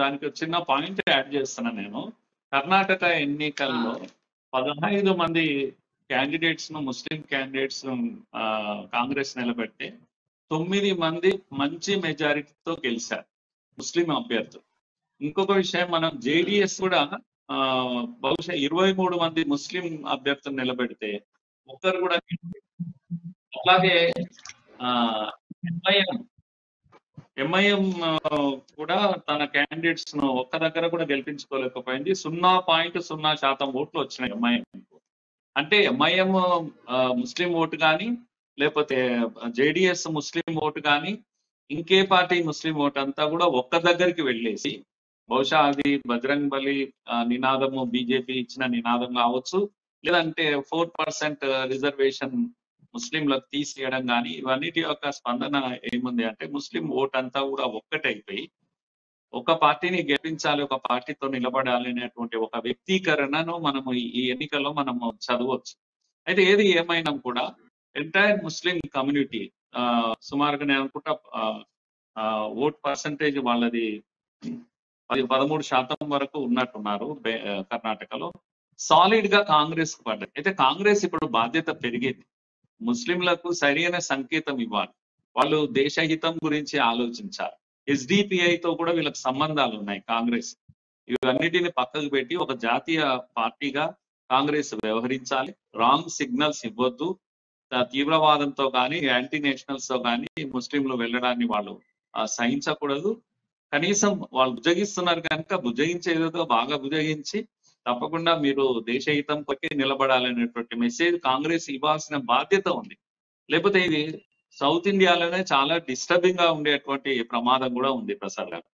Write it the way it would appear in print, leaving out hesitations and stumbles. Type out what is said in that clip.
దానికి చిన్న point add చేస్తున్నా నేను. కర్ణాటక ఎన్నికల్లో 15 మంది క్యాండిడేట్స్ ను ముస్లిం క్యాండిడేట్స్ కాంగ్రెస్ నిలబెడితే 9 మంది మంచి మెజారిటీతో గెలిచారు ముస్లిం అభ్యర్థులు. ఇంకొక విషయం, మనం జేడిఎస్ కూడా బహుశా 23 మంది ముస్లిం అభ్యర్థులు నిలబెడితే ఒక్కరు కూడా. అలాగే ఎంఐఎం కూడా తన క్యాండిడేట్స్ ను ఒక్క దగ్గర కూడా గెలిపించుకోలేకపోయింది. 0.0% ఓట్లు వచ్చినాయి ఎంఐఎం. అంటే ఎంఐఎం ముస్లిం ఓటు కానీ, లేకపోతే జేడిఎస్ ముస్లిం ఓటు కానీ, ఇంకే పార్టీ ముస్లిం ఓటు అంతా కూడా ఒక్క దగ్గరికి వెళ్ళేసి, బహుశా అది బజరంగ్ బలి నినాదము, బీజేపీ ఇచ్చిన నినాదం కావచ్చు, లేదంటే 4% రిజర్వేషన్ ముస్లింలకు తీసేయడం కానీ, ఇవన్నిటి యొక్క స్పందన ఏముంది అంటే ముస్లిం ఓట్ అంతా కూడా ఒక్కటైపోయి ఒక పార్టీని గెలిపించాలి, ఒక పార్టీతో నిలబడాలి అనేటువంటి ఒక వ్యక్తీకరణను మనము ఈ ఎన్నికల్లో మనము చదవచ్చు. అయితే ఏది ఏమైనా కూడా ఎంటైర్ ముస్లిం కమ్యూనిటీ సుమారుగా నేను అనుకుంటా ఓట్ పర్సంటేజ్ వాళ్ళది 13% వరకు ఉన్నట్టున్నారు కర్ణాటకలో. సాలిడ్ గా కాంగ్రెస్ కు పడ్డది. అయితే కాంగ్రెస్ ఇప్పుడు బాధ్యత పెరిగింది, ముస్లింలకు సరైన సంకేతం ఇవ్వాలి, వాళ్ళు దేశహితం గురించి ఆలోచించాలి. ఎస్డిపిఐతో కూడా వీళ్ళకి సంబంధాలు ఉన్నాయి కాంగ్రెస్. ఇవన్నిటిని పక్కకు పెట్టి ఒక జాతీయ పార్టీగా కాంగ్రెస్ వ్యవహరించాలి. రాంగ్ సిగ్నల్స్ ఇవ్వద్దు. తీవ్రవాదంతో కానీ, యాంటీ నేషనల్స్ తో కానీ ముస్లింలు వెళ్ళడాన్ని వాళ్ళు సహించకూడదు. కనీసం వాళ్ళు బుజ్జగిస్తున్నారు కనుక బుజ్జగించేదో బాగా బుజ్జగించి తప్పకుండా మీరు దేశహితం కొరకే నిలబడాలనేటువంటి మెసేజ్ కాంగ్రెస్ ఇవ్వాల్సిన బాధ్యత ఉంది. లేకపోతే ఇది సౌత్ ఇండియాలోనే చాలా డిస్టర్బింగ్ గా ఉండేటువంటి ప్రమాదం కూడా ఉంది ప్రసాద్ గారు.